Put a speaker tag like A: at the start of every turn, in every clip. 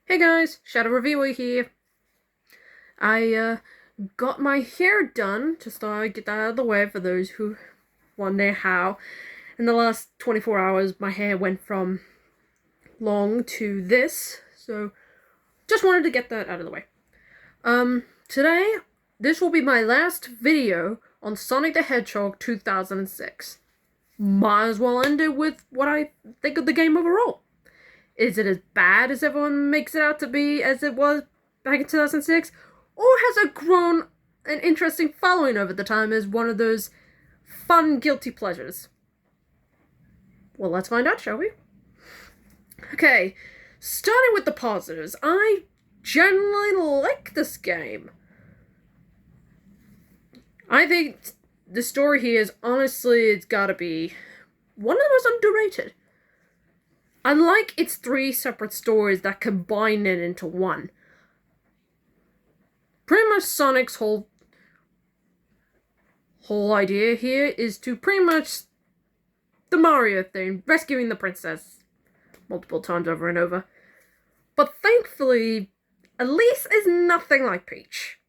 A: Hey guys, Shadow Reviewer here. I got my hair done, just thought I'd get that out of the way for those who wonder how. In the last 24 hours, my hair went from long to this, so just wanted to get that out of the way. Today, this will be my last video on Sonic the Hedgehog 2006. Might as well end it with what I think of the game overall. Is it as bad as everyone makes it out to be as it was back in 2006? Or has it grown an interesting following over the time as one of those fun guilty pleasures? Well, let's find out, shall we? Okay, starting with the positives, I generally like this game. I think the story here is honestly, it's gotta be one of the most underrated. I like its three separate stories that combine it into one. Pretty much Sonic's whole idea here is to pretty much the Mario thing, rescuing the princess multiple times over and over. But thankfully, Elise is nothing like Peach.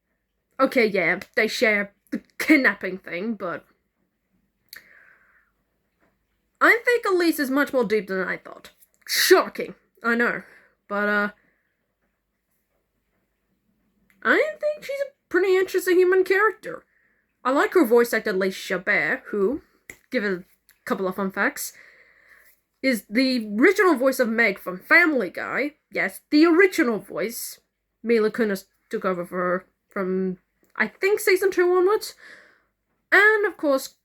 A: Okay, yeah, they share the kidnapping thing, but I think Elise is much more deep than I thought. Shocking, I know, but I think she's a pretty interesting human character. I like her voice actor Elise Chabert, who, give it a couple of fun facts, is the original voice of Meg from Family Guy. Yes, the original voice. Mila Kunis took over for her from, I think, season 2 onwards. And, of course,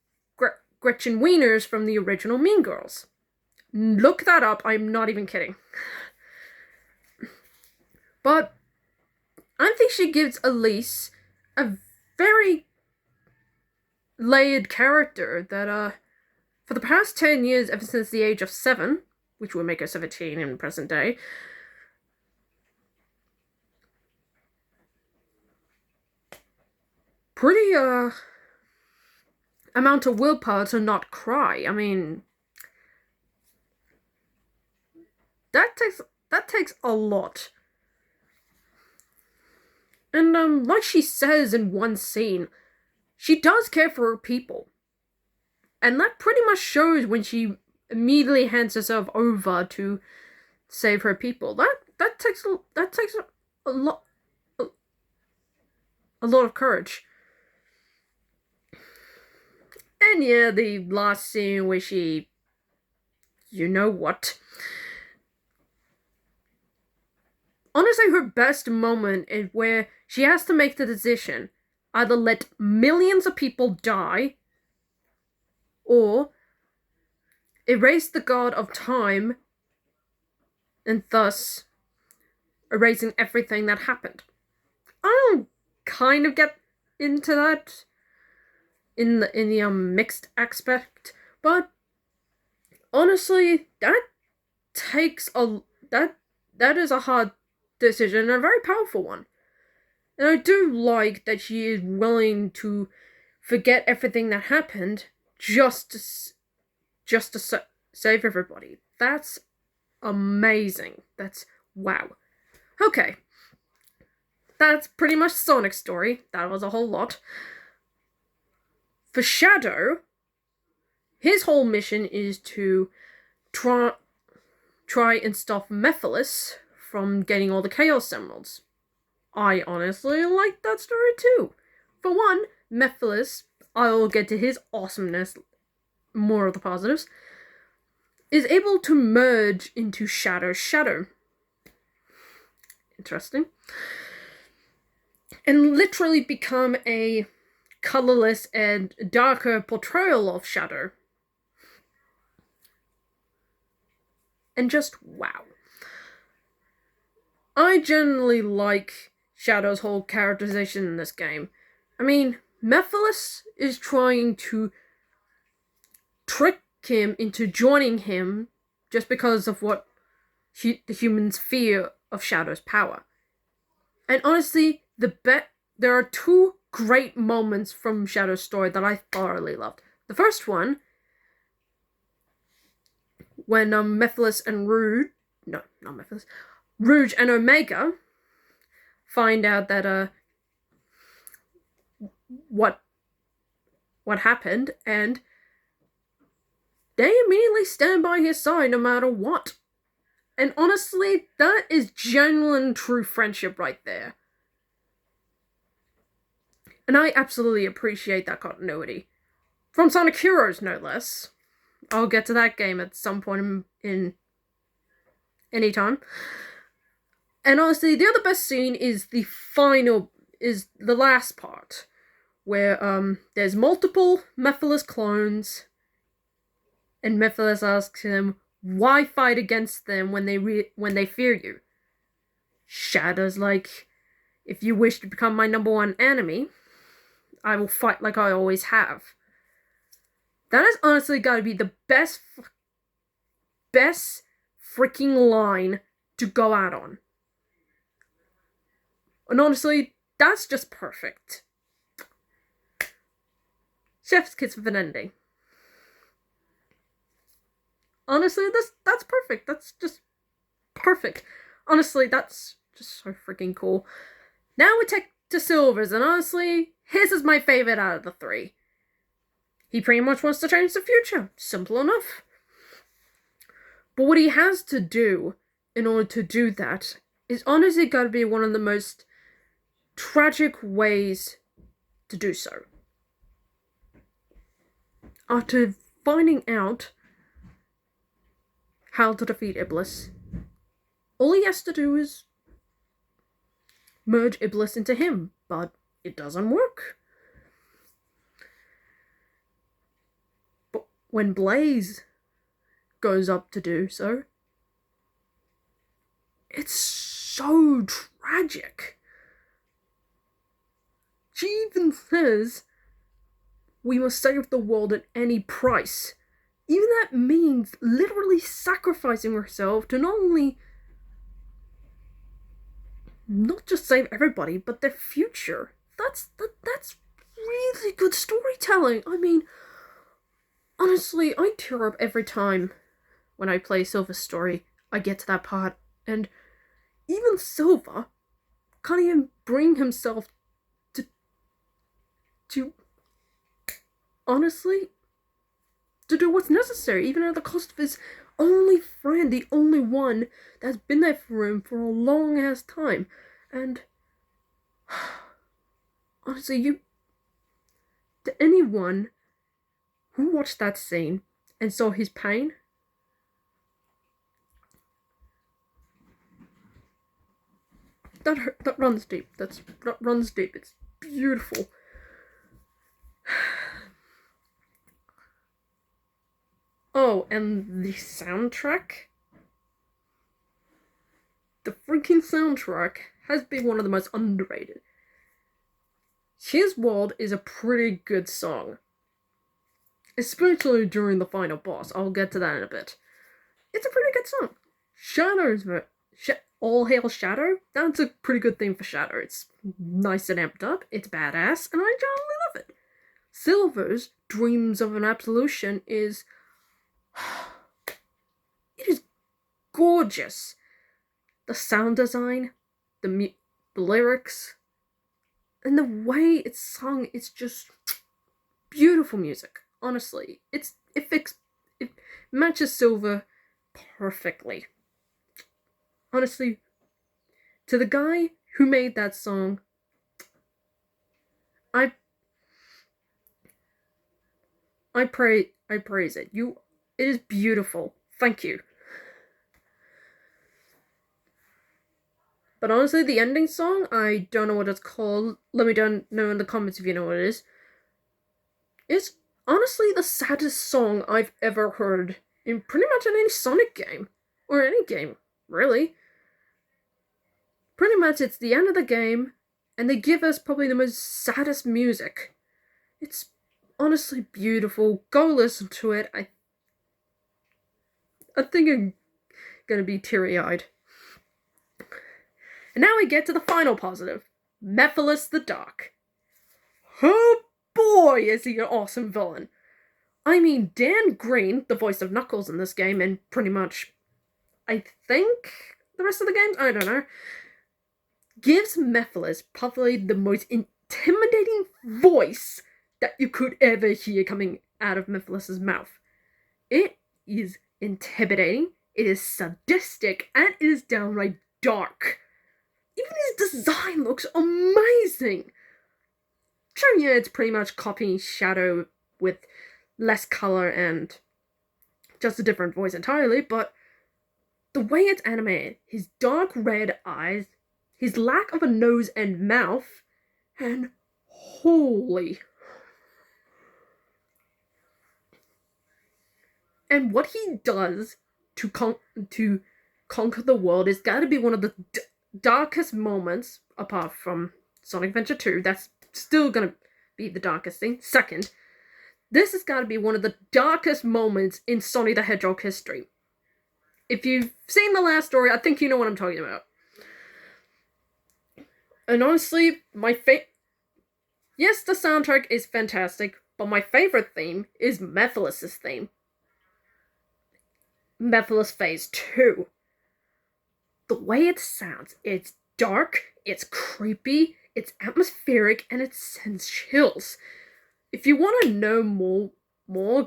A: Gretchen Wieners from the original Mean Girls. Look that up, I'm not even kidding. But I think she gives Elise a very layered character that, for the past 10 years, ever since the age of 7, which would make her 17 in present day, pretty, amount of willpower to not cry. I mean, that takes a lot. And, like she says in one scene, she does care for her people. And that pretty much shows when she immediately hands herself over to save her people. That takes a lot of courage. And yeah, the last scene where she, you know what? Honestly, her best moment is where she has to make the decision. Either let millions of people die, or erase the god of time, and thus erasing everything that happened. I don't kind of get into that in the mixed aspect, but honestly, that is a hard decision and a very powerful one. And I do like that she is willing to forget everything that happened just to save everybody. That's amazing. That's wow. Okay. That's pretty much Sonic's story. That was a whole lot. For Shadow, his whole mission is to try and stop Mephiles from getting all the Chaos Emeralds. I honestly like that story too. For one, Mephiles, I'll get to his awesomeness, more of the positives, is able to merge into Shadow's shadow. Interesting. And literally become a colorless and darker portrayal of Shadow. And just wow. I generally like Shadow's whole characterization in this game. I mean, Mephiles is trying to trick him into joining him just because of what the humans fear of Shadow's power. And honestly, there are two great moments from Shadow's story that I thoroughly loved. The first one, when Mephiles and Rude, no, not Mephiles, Rouge and Omega find out that what happened, and they immediately stand by his side no matter what. And honestly, that is genuine true friendship right there. And I absolutely appreciate that continuity. From Sonic Heroes, no less. I'll get to that game at some point in any time. And honestly, the other best scene is the last part, where there's multiple Mephiles clones, and Mephiles asks him, why fight against them when they fear you? Shadow's like, if you wish to become my number one enemy, I will fight like I always have. That has honestly got to be the best freaking line to go out on. And honestly, that's just perfect. Chef's kiss with an ending. Honestly, that's perfect. That's just perfect. Honestly, that's just so freaking cool. Now we take to Silver's, and honestly, his is my favorite out of the three. He pretty much wants to change the future. Simple enough. But what he has to do in order to do that is honestly got to be one of the most tragic ways to do so. After finding out how to defeat Iblis, all he has to do is merge Iblis into him, but it doesn't work. But when Blaze goes up to do so, it's so tragic. She even says, we must save the world at any price. Even that means literally sacrificing herself to not just save everybody, but their future. That's really good storytelling. I mean, honestly, I tear up every time when I play Silver's story. I get to that part, and even Silver can't even bring himself to honestly, to do what's necessary, even at the cost of his only friend, the only one that's been there for him for a long ass time. And honestly, to anyone who watched that scene and saw his pain, that runs deep. That runs deep. It's beautiful. Oh, and the soundtrack? The freaking soundtrack has been one of the most underrated. His World is a pretty good song. Especially during the final boss. I'll get to that in a bit. It's a pretty good song. Shadow's All Hail Shadow? That's a pretty good theme for Shadow. It's nice and amped up, it's badass, and I genuinely love it. Silver's Dreams of an Absolution is... it is gorgeous. The sound design, the lyrics, and the way it's sung, it's just beautiful music. Honestly, it matches Silver perfectly. Honestly, to the guy who made that song, I praise it. It is beautiful. Thank you. But honestly, the ending song, I don't know what it's called. Let me know in the comments if you know what it is. It's honestly the saddest song I've ever heard in pretty much any Sonic game. Or any game, really. Pretty much it's the end of the game, and they give us probably the most saddest music. It's honestly beautiful. Go listen to it. I think I'm gonna be teary-eyed. And now we get to the final positive. Mephiles the Dark. Oh boy, is he an awesome villain. I mean, Dan Green, the voice of Knuckles in this game, and pretty much, I think, the rest of the games, I don't know, gives Mephiles probably the most intimidating voice that you could ever hear coming out of Mephiles' mouth. It is intimidating, it is sadistic, and it is downright dark. Even his design looks amazing. Sure, yeah, it's pretty much copying Shadow with less color and just a different voice entirely, but the way it's animated, his dark red eyes, his lack of a nose and mouth, and holy. And what he does to conquer the world is gotta be one of the darkest moments, apart from Sonic Adventure 2. That's still gonna be the darkest thing. Second, this has gotta be one of the darkest moments in Sonic the Hedgehog history. If you've seen the last story, I think you know what I'm talking about. And honestly, yes, the soundtrack is fantastic, but my favorite theme is Mephiles' theme. Mephiles Phase 2. The way it sounds, it's dark, it's creepy, it's atmospheric, and it sends chills. If you want to know more,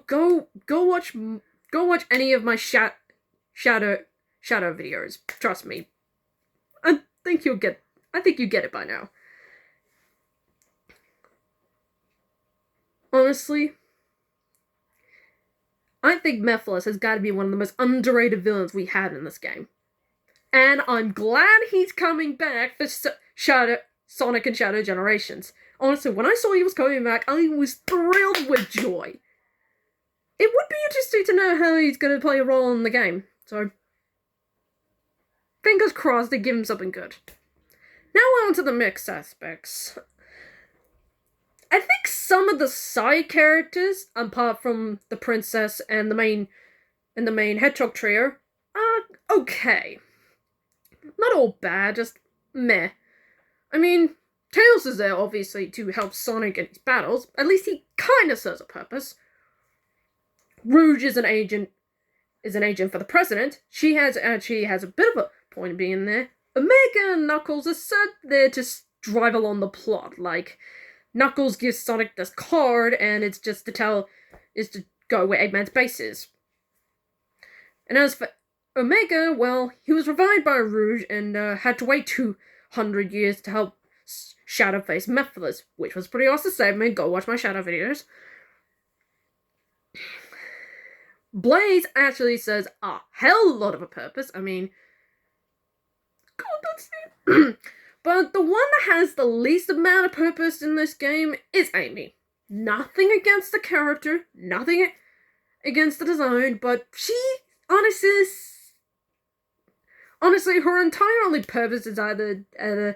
A: go watch any of my shadow videos. Trust me. I think you get it by now. Honestly, I think Mephiles has got to be one of the most underrated villains we had in this game. And I'm glad he's coming back for Sonic and Shadow Generations. Honestly, when I saw he was coming back, I was thrilled with joy. It would be interesting to know how he's going to play a role in the game. So, fingers crossed they give him something good. Now on to the mix aspects. I think some of the side characters, apart from the princess and the main Hedgehog trio, are okay. Not all bad, just meh. I mean, Tails is there obviously to help Sonic in his battles. At least he kind of serves a purpose. Rouge is an agent for the president. She actually has a bit of a point of being there. Omega and Knuckles are set there to drive along the plot. Like, Knuckles gives Sonic this card, and it's just to go where Eggman's base is. And as for Omega, well, he was revived by Rouge and had to wait 200 years to help Shadow face Mephiles, which was pretty awesome. So go watch my Shadow videos. Blaze actually serves a hell lot of a purpose. I mean, God, that's it. But the one that has the least amount of purpose in this game is Amy. Nothing against the character, nothing against the design, but she, honestly, her entire only purpose is either to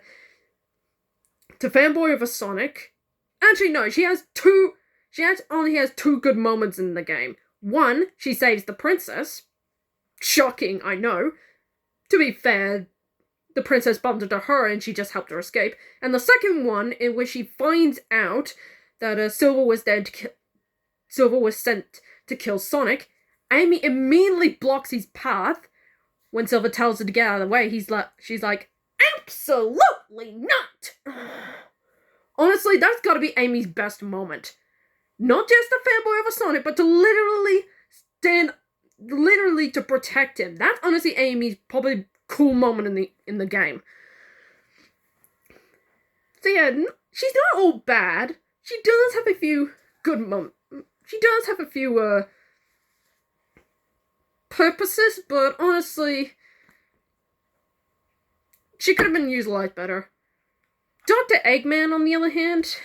A: fanboy over Sonic. Actually, no, she only has two good moments in the game. One, she saves the princess. Shocking, I know. To be fair, the princess bumped into her and she just helped her escape. And the second one, in which she finds out that Silver was sent to kill Sonic, Amy immediately blocks his path. When Silver tells her to get out of the way, she's like, absolutely not! Honestly, that's gotta be Amy's best moment. Not just a fanboy over Sonic, but to literally to protect him. That's honestly Amy's probably cool moment in the game. So yeah, she's not all bad. She does have a few good moments. She does have a few purposes, but honestly, she could have been utilized better. Dr. Eggman, on the other hand,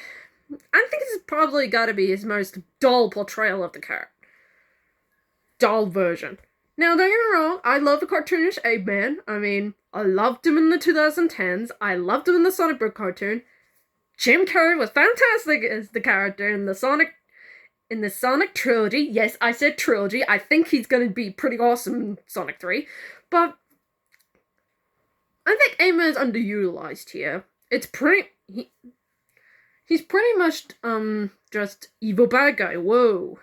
A: I think this has probably got to be his most dull portrayal of the character. Dull version. Now, don't get me wrong, I love the cartoonish Eggman. I mean, I loved him in the 2010s. I loved him in the Sonic Book cartoon. Jim Carrey was fantastic as the character in the Sonic trilogy. Yes, I said trilogy. I think he's going to be pretty awesome in Sonic 3. But I think Eggman is underutilized here. He's pretty much just evil bad guy. Whoa.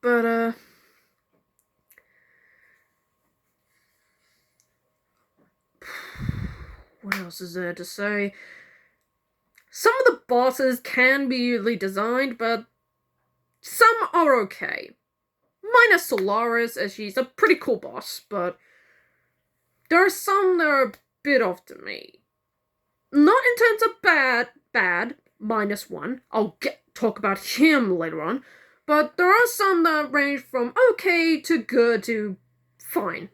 A: But, what else is there to say? Some of the bosses can be weirdly designed, but some are okay. Minus Solaris, as she's a pretty cool boss, but there are some that are a bit off to me. Not in terms of bad, -1. I'll talk about him later on, but there are some that range from okay to good to fine.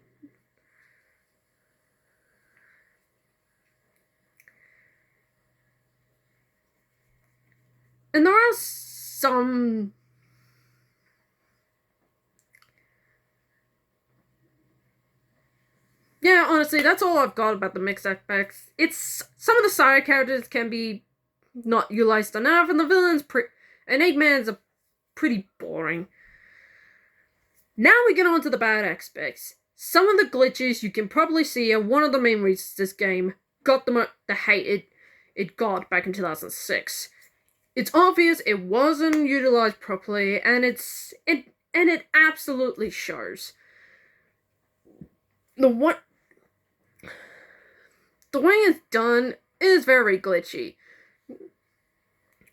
A: And there are some... Yeah, honestly, that's all I've got about the mixed aspects. It's... Some of the side characters can be not utilized enough, and the villains... and Eggman's are pretty boring. Now we get on to the bad aspects. Some of the glitches you can probably see are one of the main reasons this game got the hate it got back in 2006. It's obvious it wasn't utilized properly, and it absolutely shows. The way it's done is very glitchy.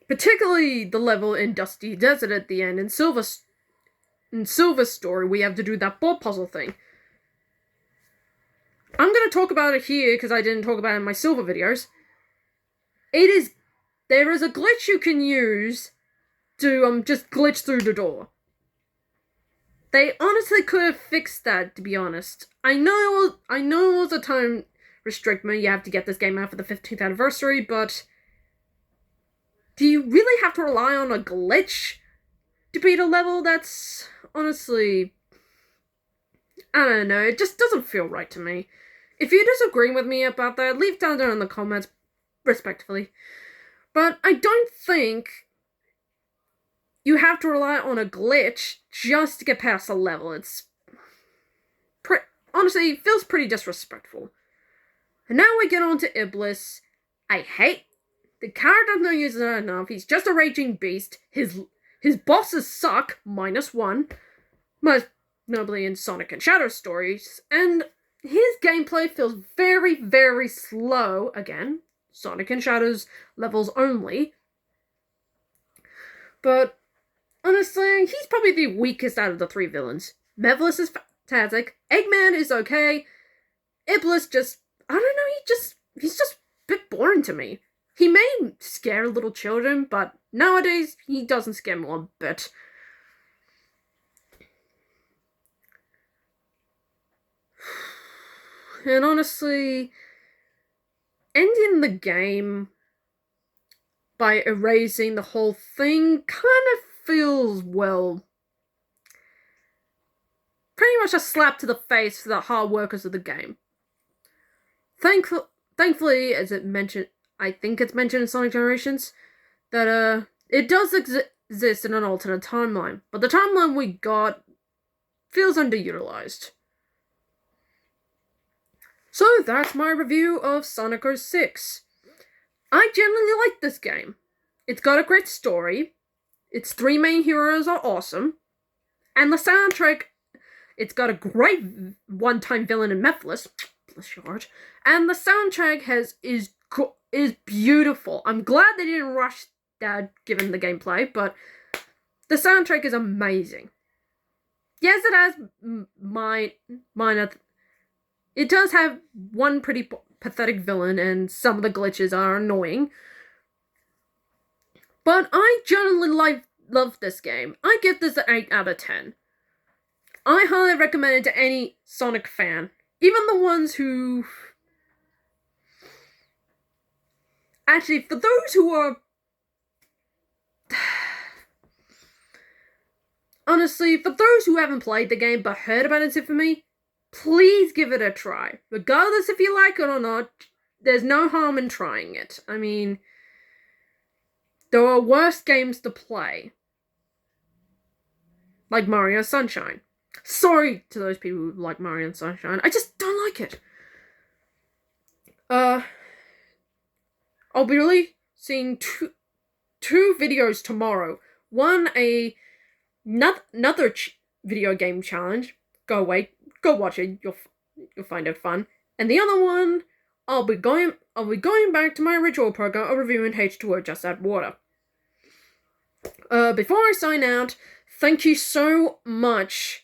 A: Particularly the level in Dusty Desert at the end. In Silver's story, we have to do that ball puzzle thing. I'm going to talk about it here because I didn't talk about it in my Silver videos. There is a glitch you can use to just glitch through the door. They honestly could have fixed that, to be honest. I know it was a time restriction. You have to get this game out for the 15th anniversary, but do you really have to rely on a glitch to beat a level? That's honestly, I don't know, it just doesn't feel right to me. If you disagree with me about that, leave down there in the comments, respectively. But I don't think you have to rely on a glitch just to get past a level. It's honestly, it feels pretty disrespectful. And now we get on to Iblis. I hate the character's not used enough. He's just a raging beast. His bosses suck, -1, most notably in Sonic and Shadow stories, and his gameplay feels very, very slow. Again, Sonic and Shadow's levels only. But honestly, he's probably the weakest out of the 3 villains. Mevlis is fantastic. Eggman is okay. Iblis just, I don't know, he's just a bit boring to me. He may scare little children, but nowadays, he doesn't scare me one bit. And honestly, ending the game by erasing the whole thing kind of feels, well, pretty much a slap to the face for the hard workers of the game. Thankfully, as it mentioned, I think it's mentioned in Sonic Generations, that it does exist in an alternate timeline, but the timeline we got feels underutilized. So that's my review of Sonic 06. I generally like this game. It's got a great story, its 3 main heroes are awesome, and the soundtrack, it's got a great one-time villain in Mephiles, bless your heart, and the soundtrack is beautiful. I'm glad they didn't rush that given the gameplay, but the soundtrack is amazing. Yes, it has minor... It does have one pretty pathetic villain, and some of the glitches are annoying. But I generally love this game. I give this an 8 out of 10. I highly recommend it to any Sonic fan. Even the ones who... Actually, for those who are... Honestly, for those who haven't played the game but heard about its infamy, please give it a try. Regardless if you like it or not, there's no harm in trying it. I mean, there are worse games to play. Like Mario Sunshine. Sorry to those people who like Mario Sunshine. I just don't like it. I'll be releasing two videos tomorrow. One, a another video game challenge. Go watch it. You'll find it fun. And the other one, I'll be going back to my original program of reviewing H2O Just Add Water. Before I sign out, thank you so much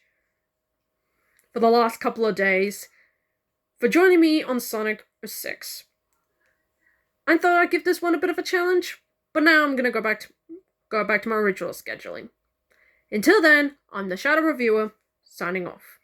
A: for the last couple of days for joining me on Sonic 06. I thought I'd give this one a bit of a challenge, but now I'm gonna go back to my original scheduling. Until then, I'm the Shadow Reviewer, signing off.